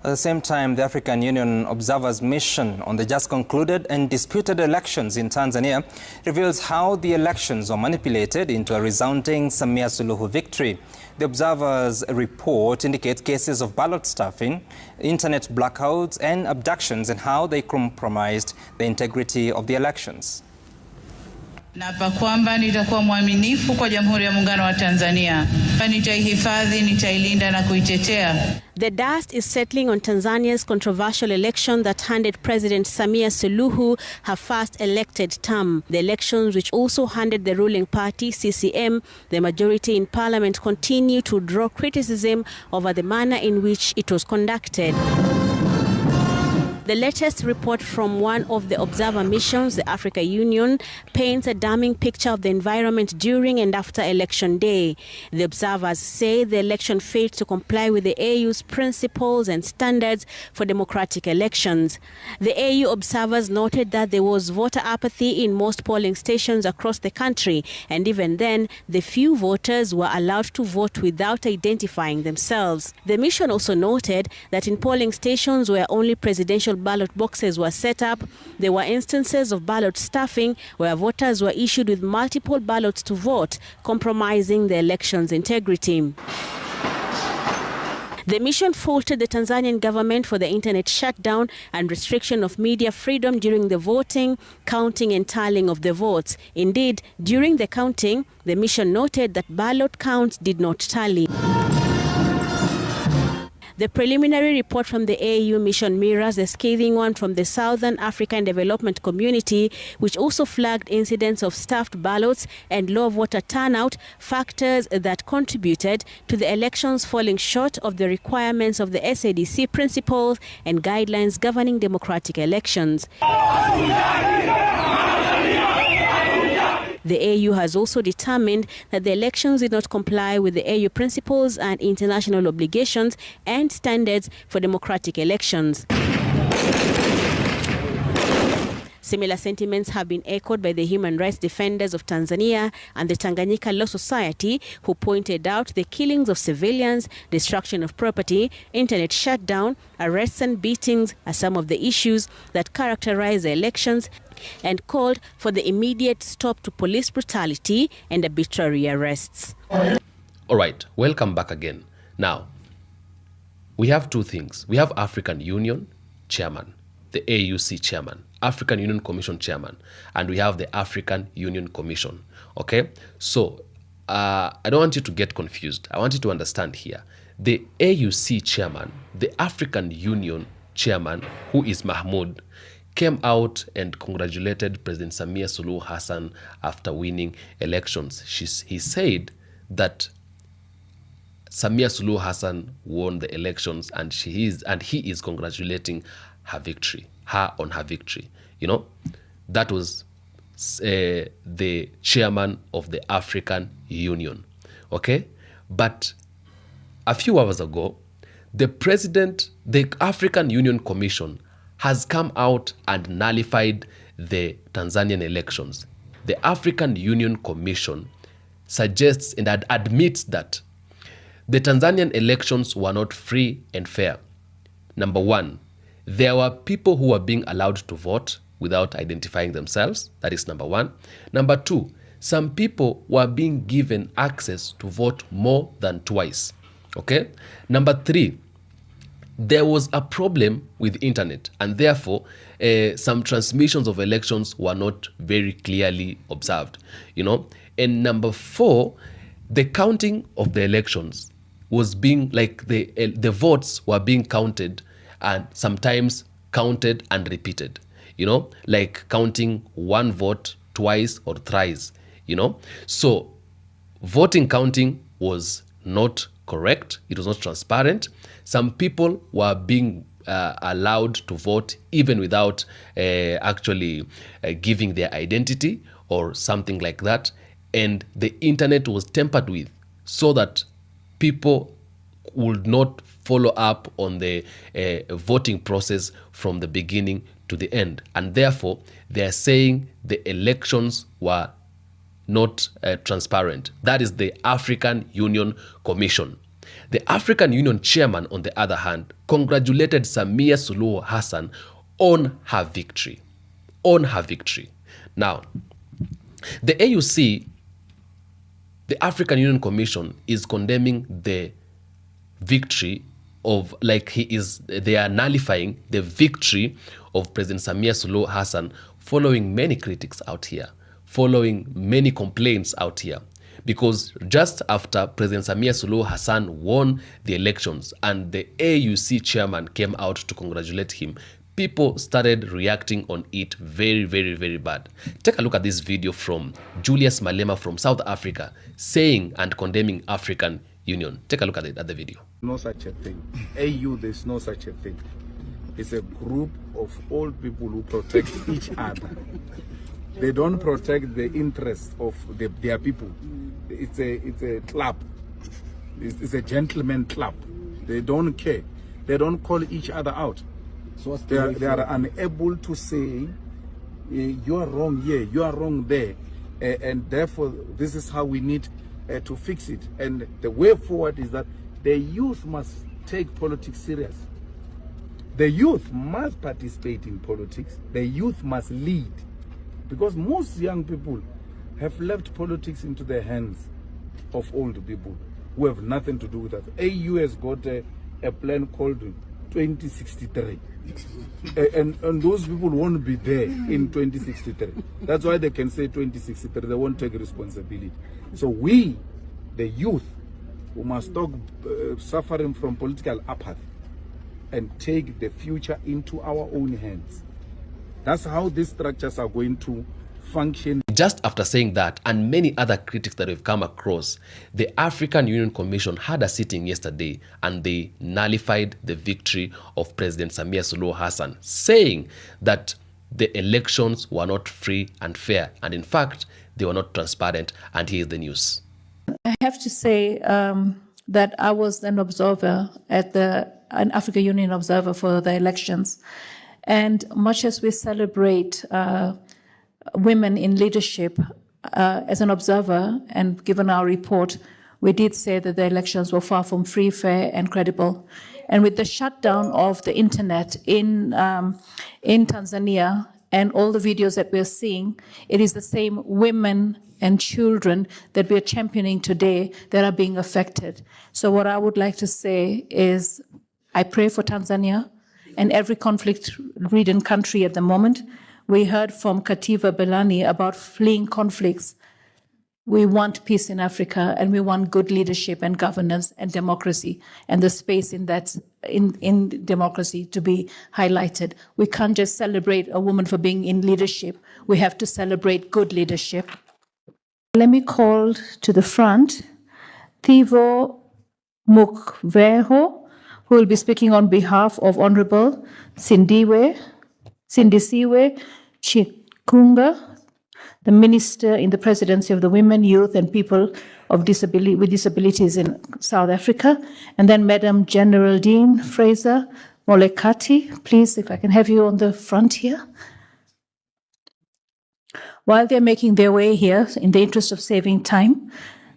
At the same time, the African Union Observers Mission on the just concluded and disputed elections in Tanzania reveals how the elections were manipulated into a resounding Samia Suluhu victory. The Observers report indicates cases of ballot stuffing, internet blackouts and abductions and how they compromised the integrity of the elections. Naapa kwamba nitakuwa mwaminifu kwa Jamhuri ya Muungano wa Tanzania. Nitaihifadhi, nitailinda na kuitetea. The dust is settling on Tanzania's controversial election that handed President Samia Suluhu her first elected term. The elections, which also handed the ruling party, CCM, the majority in parliament, continue to draw criticism over the manner in which it was conducted. The latest report from one of the observer missions, the Africa Union, paints a damning picture of the environment during and after election day. The observers say the election failed to comply with the AU's principles and standards for democratic elections. The AU observers noted that there was voter apathy in most polling stations across the country, and even then, the few voters were allowed to vote without identifying themselves. The mission also noted that in polling stations where only presidential ballot boxes were set up, there were instances of ballot stuffing where voters were issued with multiple ballots to vote, compromising the election's integrity. The mission faulted the Tanzanian government for the internet shutdown and restriction of media freedom during the voting, counting and tallying of the votes. Indeed, during the counting, the mission noted that ballot counts did not tally. The preliminary report from the AU mission mirrors the scathing one from the Southern African Development Community, which also flagged incidents of stuffed ballots and low voter turnout, factors that contributed to the elections falling short of the requirements of the SADC principles and guidelines governing democratic elections. The AU has also determined that the elections did not comply with the AU principles and international obligations and standards for democratic elections. Similar sentiments have been echoed by the human rights defenders of Tanzania and the Tanganyika Law Society, who pointed out the killings of civilians, destruction of property, internet shutdown, arrests and beatings as some of the issues that characterize the elections, and called for the immediate stop to police brutality and arbitrary arrests. All right, welcome back again. Now, we have two things. We have African Union chairman, the AUC chairman, African Union Commission chairman, and we have the African Union Commission. Okay, so I don't want you to get confused. I want you to understand here. The AUC chairman, the African Union chairman, who is Mahmoud, came out and congratulated President Samia Suluhu Hassan after winning elections. He said that Samia Suluhu Hassan won the elections and he is congratulating her on her victory. You know, that was the chairman of the African Union. Okay, but a few hours ago, the African Union Commission has come out and nullified the Tanzanian elections. The African Union Commission suggests and admits that the Tanzanian elections were not free and fair. Number one, there were people who were being allowed to vote without identifying themselves. That is number one. Number two, some people were being given access to vote more than twice. Okay? Number three, there was a problem with internet, and therefore some transmissions of elections were not very clearly observed. You know, and number four, the counting of the elections was being like the votes were being counted and sometimes counted and repeated. You know, like counting one vote twice or thrice. You know, so voting counting was not correct. It was not transparent. Some people were being allowed to vote even without actually giving their identity or something like that. And the internet was tampered with so that people would not follow up on the voting process from the beginning to the end. And therefore, they're saying the elections were not transparent. That is the African Union Commission. The African Union chairman, on the other hand, congratulated Samia Suluhu Hassan on her victory. On her victory. Now, the AUC, the African Union Commission, is condemning the victory of, they are nullifying the victory of President Samia Suluhu Hassan following many critics out here, following many complaints out here. Because just after President Samia Suluhu Hassan won the elections and the AUC chairman came out to congratulate him, people started reacting on it very, very, very bad. Take a look at this video from Julius Malema from South Africa saying and condemning African Union. Take a look at it, at the video. No such a thing. AU, there's no such a thing. It's a group of old people who protect each other. They don't protect the interests of their people. It's a club. It's a gentleman club. They don't care. They don't call each other out. So they are unable to say, you are wrong here, you are wrong there, and therefore this is how we need to fix it. And the way forward is that the youth must take politics serious. The youth must participate in politics. The youth must lead. Because most young people have left politics into the hands of old people who have nothing to do with that. AU has got a plan called 2063. And those people won't be there in 2063. That's why they can say 2063. They won't take responsibility. So we, the youth, who must stop suffering from political apathy and take the future into our own hands. That's how these structures are going to function. Just after saying that, and many other critics that we've come across, the African Union Commission had a sitting yesterday and they nullified the victory of President Samia Suluhu Hassan, saying that the elections were not free and fair, and in fact, they were not transparent. And here's the news. I have to say that I was an observer at an African Union observer for the elections. And much as we celebrate women in leadership, as an observer and given our report, we did say that the elections were far from free, fair, and credible. And with the shutdown of the internet in Tanzania and all the videos that we're seeing, it is the same women and children that we're championing today that are being affected. So what I would like to say is I pray for Tanzania and every conflict-ridden country at the moment. We heard from Kativa Belani about fleeing conflicts. We want peace in Africa, and we want good leadership and governance and democracy, and the space in that in democracy to be highlighted. We can't just celebrate a woman for being in leadership. We have to celebrate good leadership. Let me call to the front Thivo Mukveho, who will be speaking on behalf of Honorable Sindisiwe Chikunga, the Minister in the Presidency of the Women, Youth and People with Disabilities in South Africa. And then Madam Geraldine Fraser Molekati, please, if I can have you on the front here. While they're making their way here, in the interest of saving time,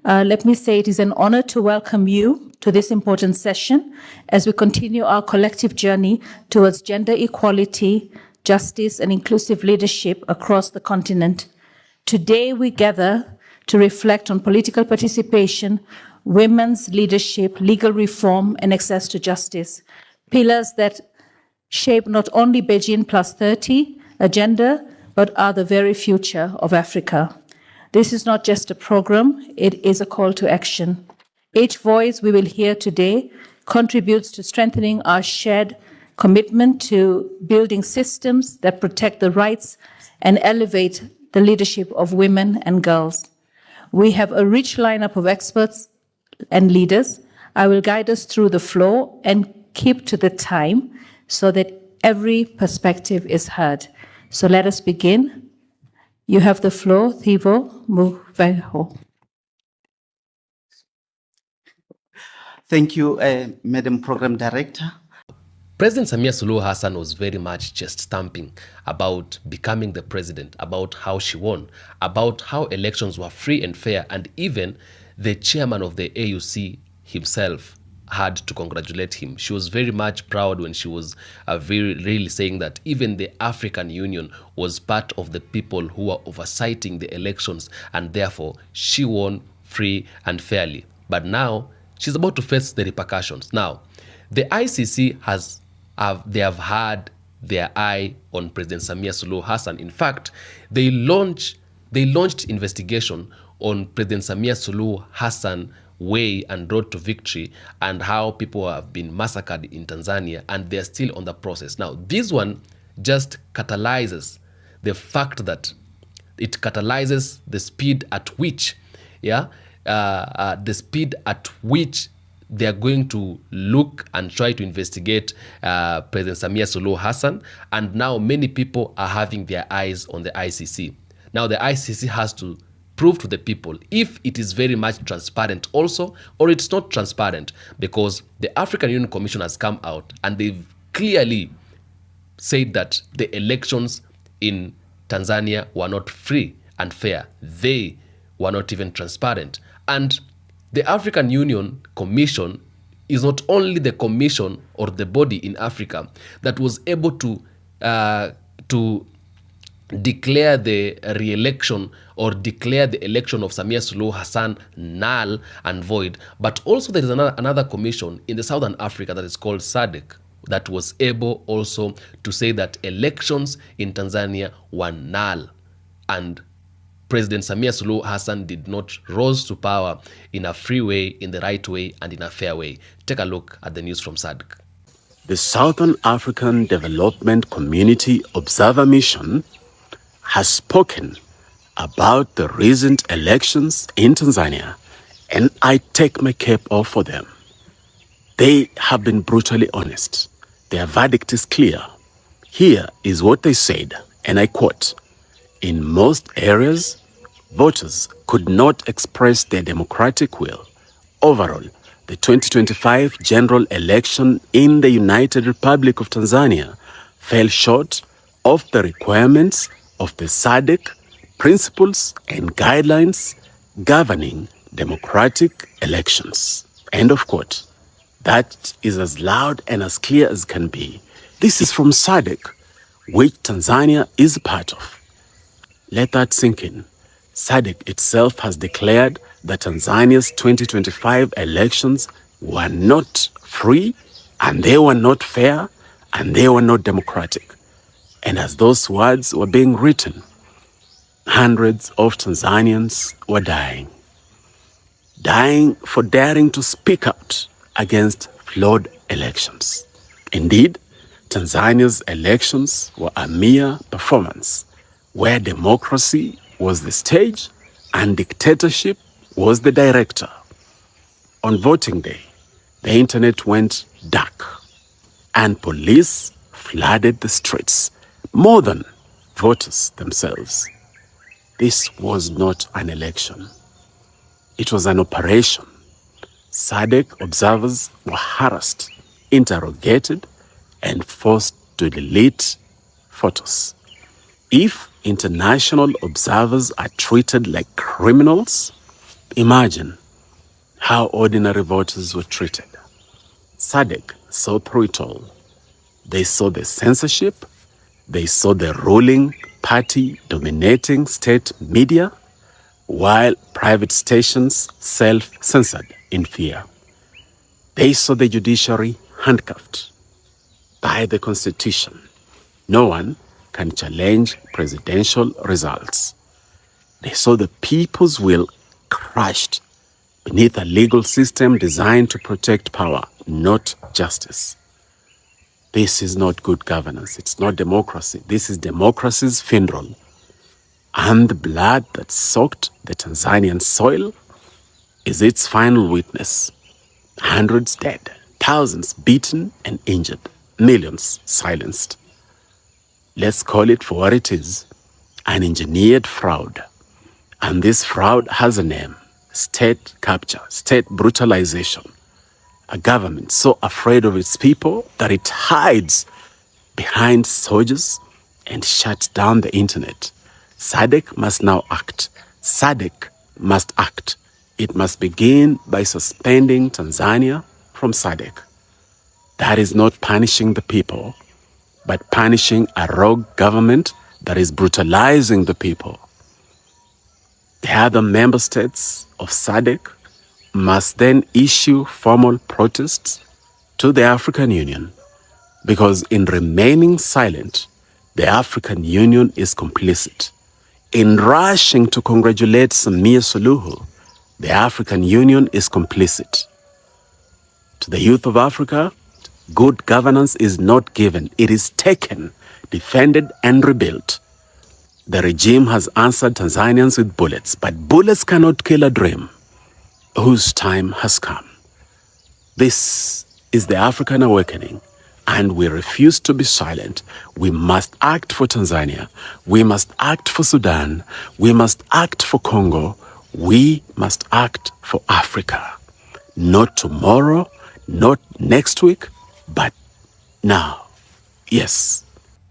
let me say it is an honor to welcome you to this important session as we continue our collective journey towards gender equality, justice, and inclusive leadership across the continent. Today, we gather to reflect on political participation, women's leadership, legal reform, and access to justice, pillars that shape not only Beijing Plus 30 agenda, but are the very future of Africa. This is not just a program, it is a call to action. Each voice we will hear today contributes to strengthening our shared commitment to building systems that protect the rights and elevate the leadership of women and girls. We have a rich lineup of experts and leaders. I will guide us through the flow and keep to the time so that every perspective is heard. So let us begin. You have the floor, Thivo Mukveho. Thank you, Madam Program Director. President Samia Suluhu Hassan was very much just stamping about becoming the president, about how she won, about how elections were free and fair, and even the chairman of the AUC himself had to congratulate him. She was very much proud when she was really saying that even the African Union was part of the people who were oversighting the elections, and therefore she won free and fairly. But now she's about to face the repercussions. Now, the ICC they have had their eye on President Samia Suluhu Hassan. In fact, they launched investigation on President Samia Suluhu Hassan way and road to victory, and how people have been massacred in Tanzania, and they're still on the process. Now, this one just catalyzes the fact that it catalyzes the speed at which, the speed at which they are going to look and try to investigate President Samia Suluhu Hassan. And now many people are having their eyes on the ICC. Now the ICC has to prove to the people if it is very much transparent also, or it's not transparent, because the African Union Commission has come out and they've clearly said that the elections in Tanzania were not free and fair. They were not even transparent. And the African Union Commission is not only the commission or the body in Africa that was able to declare the re-election or declare the election of Samia Suluhu Hassan null and void, but also there is another commission in the Southern Africa that is called SADC that was able also to say that elections in Tanzania were null, and President Samia Suluhu Hassan did not rise to power in a free way, in the right way, and in a fair way. Take a look at the news from SADC. The Southern African Development Community Observer Mission has spoken about the recent elections in Tanzania, and I take my cap off for them. They have been brutally honest. Their verdict is clear. Here is what they said, and I quote, "In most areas, voters could not express their democratic will. Overall, the 2025 general election in the United Republic of Tanzania fell short of the requirements of the SADC principles and guidelines governing democratic elections." End of quote. That is as loud and as clear as can be. This is from SADC, which Tanzania is a part of. Let that sink in. SADC itself has declared that Tanzania's 2025 elections were not free, and they were not fair, and they were not democratic. And as those words were being written, hundreds of Tanzanians were dying for daring to speak out against flawed elections. Indeed, Tanzania's elections were a mere performance, where democracy was the stage and dictatorship was the director. On voting day, the internet went dark and police flooded the streets more than voters themselves. This was not an election. It was an operation. SADC observers were harassed, interrogated, and forced to delete photos. If international observers are treated like criminals, imagine how ordinary voters were treated. SADC saw through it all. They saw the censorship, they saw the ruling party dominating state media, while private stations self-censored in fear. They saw the judiciary handcuffed by the Constitution. No one can challenge presidential results. They saw the people's will crushed beneath a legal system designed to protect power, not justice. This is not good governance. It's not democracy. This is democracy's funeral. And the blood that soaked the Tanzanian soil is its final witness. Hundreds dead, thousands beaten and injured, millions silenced. Let's call it for what it is, an engineered fraud. And this fraud has a name: state capture, state brutalization. A government so afraid of its people that it hides behind soldiers and shuts down the internet. SADC must now act. SADC must act. It must begin by suspending Tanzania from SADC. That is not punishing the people, but punishing a rogue government that is brutalizing the people. The other member states of SADC must then issue formal protests to the African Union, because in remaining silent, the African Union is complicit. In rushing to congratulate Samia Suluhu, the African Union is complicit. To the youth of Africa, good governance is not given, it is taken, defended and rebuilt. The regime has answered Tanzanians with bullets, but bullets cannot kill a dream whose time has come. This is the African awakening, and we refuse to be silent. We must act for Tanzania. We must act for Sudan. We must act for Congo. We must act for Africa. Not tomorrow, not next week, but now. Yes.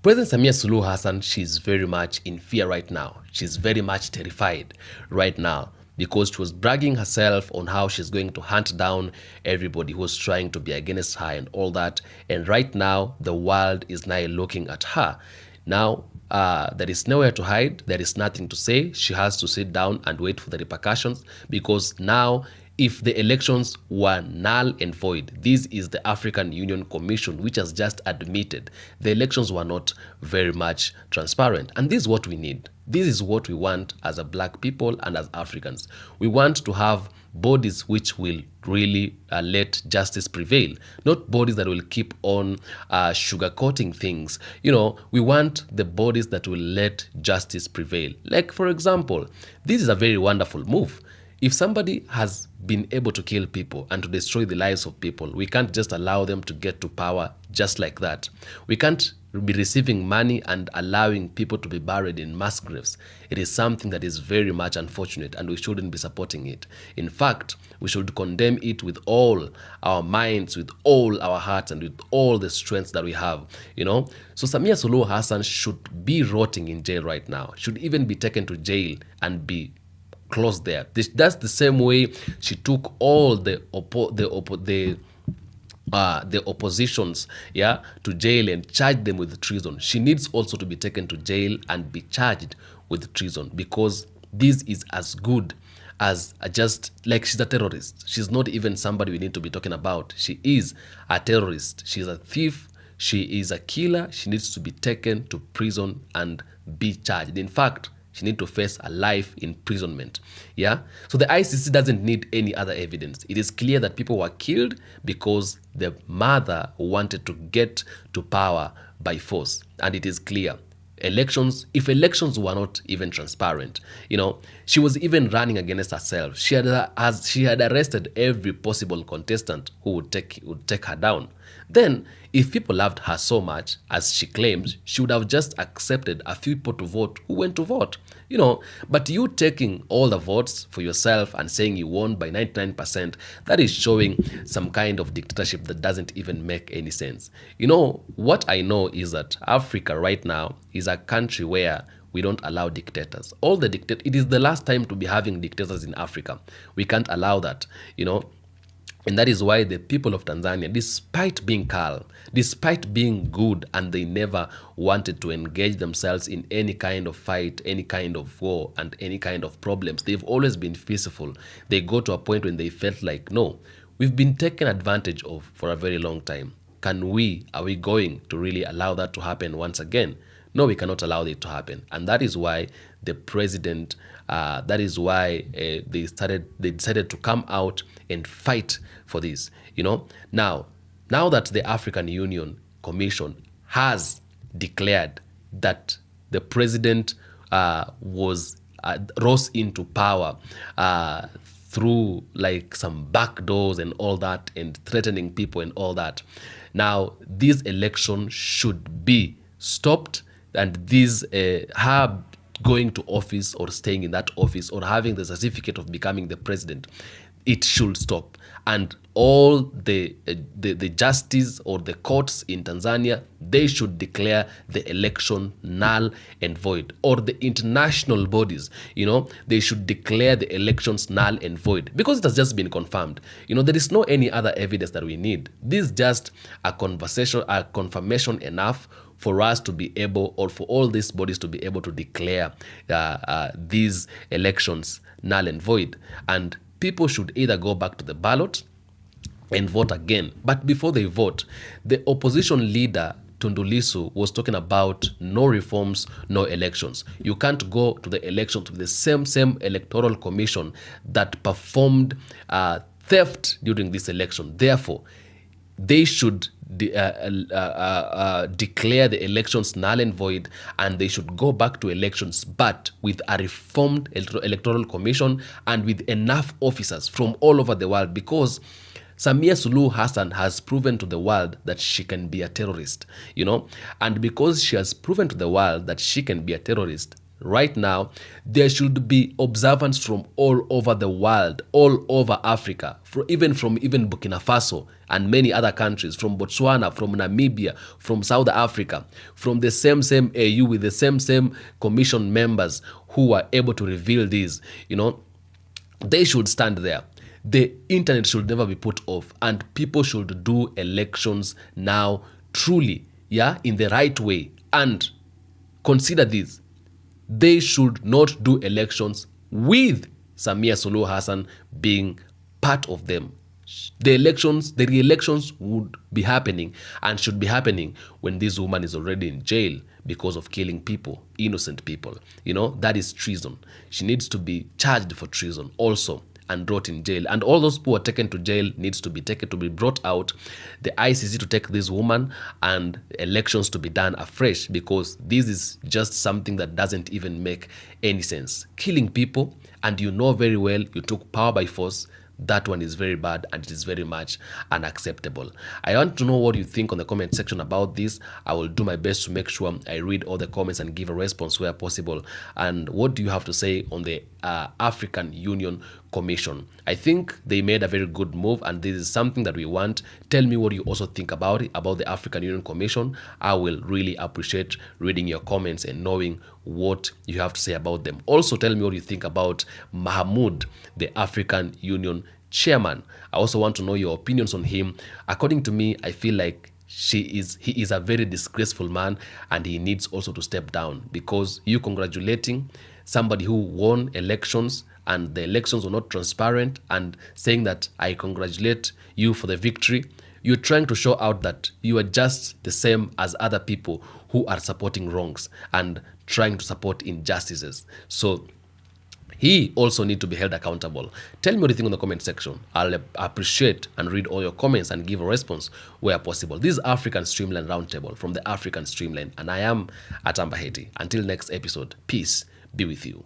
President Samia Suluhu Hassan, she's very much in fear right now. She's very much terrified right now because she was bragging herself on how she's going to hunt down everybody who's trying to be against her and all that. And right now, the world is now looking at her. Now, there is nowhere to hide. There is nothing to say. She has to sit down and wait for the repercussions, because now, if the elections were null and void, this is the African Union Commission, which has just admitted the elections were not very much transparent. And this is what we need. This is what we want as a black people and as Africans. We want to have bodies which will really let justice prevail, not bodies that will keep on sugarcoating things. You know, we want the bodies that will let justice prevail. Like, for example, this is a very wonderful move. If somebody has been able to kill people and to destroy the lives of people, we can't just allow them to get to power just like that. We can't be receiving money and allowing people to be buried in mass graves. It is something that is very much unfortunate, and we shouldn't be supporting it. In fact, we should condemn it with all our minds, with all our hearts, and with all the strengths that we have, you know. So Samia Suluhu Hassan should be rotting in jail right now, should even be taken to jail and be closed there. That's the same way she took all the oppositions, yeah, to jail and charged them with treason. She needs also to be taken to jail and be charged with treason, because this is as good as just like she's a terrorist. She's not even somebody we need to be talking about. She is a terrorist. She's a thief. She is a killer. She needs to be taken to prison and be charged. In fact, she needs to face a life imprisonment. Yeah. So the ICC doesn't need any other evidence. It is clear that people were killed because the mother wanted to get to power by force. And it is clear. Elections, if elections were not even transparent, you know, she was even running against herself. She had arrested every possible contestant who would take her down. Then, if people loved her so much, as she claims, she would have just accepted a few people to vote who went to vote, you know. But you taking all the votes for yourself and saying you won by 99%, that is showing some kind of dictatorship that doesn't even make any sense. You know, what I know is that Africa right now is a country where we don't allow dictators. It is the last time to be having dictators in Africa. We can't allow that, you know. And that is why the people of Tanzania, despite being calm, despite being good, and they never wanted to engage themselves in any kind of fight, any kind of war, and any kind of problems, they've always been peaceful. They go to a point when they felt like, no, we've been taken advantage of for a very long time. Are we going to really allow that to happen once again? No, we cannot allow it to happen. And that is why the president, they decided to come out and fight for this, you know. Now that the African Union Commission has declared that the president rose into power through like some back doors and all that, and threatening people and all that, now this election should be stopped, and her going to office or staying in that office or having the certificate of becoming the president, it should stop. And all the justice or the courts in Tanzania, they should declare the election null and void. Or the international bodies, they should declare the elections null and void, because it has just been confirmed. There is no any other evidence that we need. This is just a confirmation enough for us to be able, or for all these bodies to be able to declare these elections null and void. And people should either go back to the ballot and vote again. But before they vote, the opposition leader Tundu Lissu was talking about no reforms, no elections. You can't go to the elections with the same electoral commission that performed theft during this election. Therefore, they should declare the elections null and void, and they should go back to elections, but with a reformed electoral commission and with enough officers from all over the world, because Samia Suluhu Hassan has proven to the world that she can be a terrorist, and because she has proven to the world that she can be a terrorist, right now there should be observance from all over the world, all over Africa, even Burkina Faso and many other countries, from Botswana, from Namibia, from South Africa, from the same AU with the same commission members who are able to reveal this. They should stand there. The internet should never be put off, and people should do elections now truly, in the right way. And consider this: they should not do elections with Samia Suluhu Hassan being part of them. The re-elections would be happening, and should be happening, when this woman is already in jail because of killing people, innocent people. That is treason. She needs to be charged for treason also, and brought in jail. And all those who are taken to jail needs to be brought out, the ICC to take this woman, and elections to be done afresh, because this is just something that doesn't even make any sense. Killing people, and very well you took power by force. That one is very bad, and it is very much unacceptable. I want to know what you think on the comment section about this. I will do my best to make sure I read all the comments and give a response where possible. And what do you have to say on the African Union Commission? I think they made a very good move, and this is something that we want. Tell me what you also think about it, about the African Union Commission. I will really appreciate reading your comments and knowing what you have to say about them. Also, tell me what you think about Mahmoud, the African Union chairman. I also want to know your opinions on him. According to me, I feel like he is a very disgraceful man, and he needs also to step down, because you congratulating somebody who won elections and the elections were not transparent, and saying that I congratulate you for the victory, you're trying to show out that you are just the same as other people who are supporting wrongs and trying to support injustices. So he also needs to be held accountable. Tell me what you think in the comment section. I'll appreciate and read all your comments and give a response where possible. This is African Streamline Roundtable from the African Streamline, and I am Atamba Heti. Until next episode, peace be with you.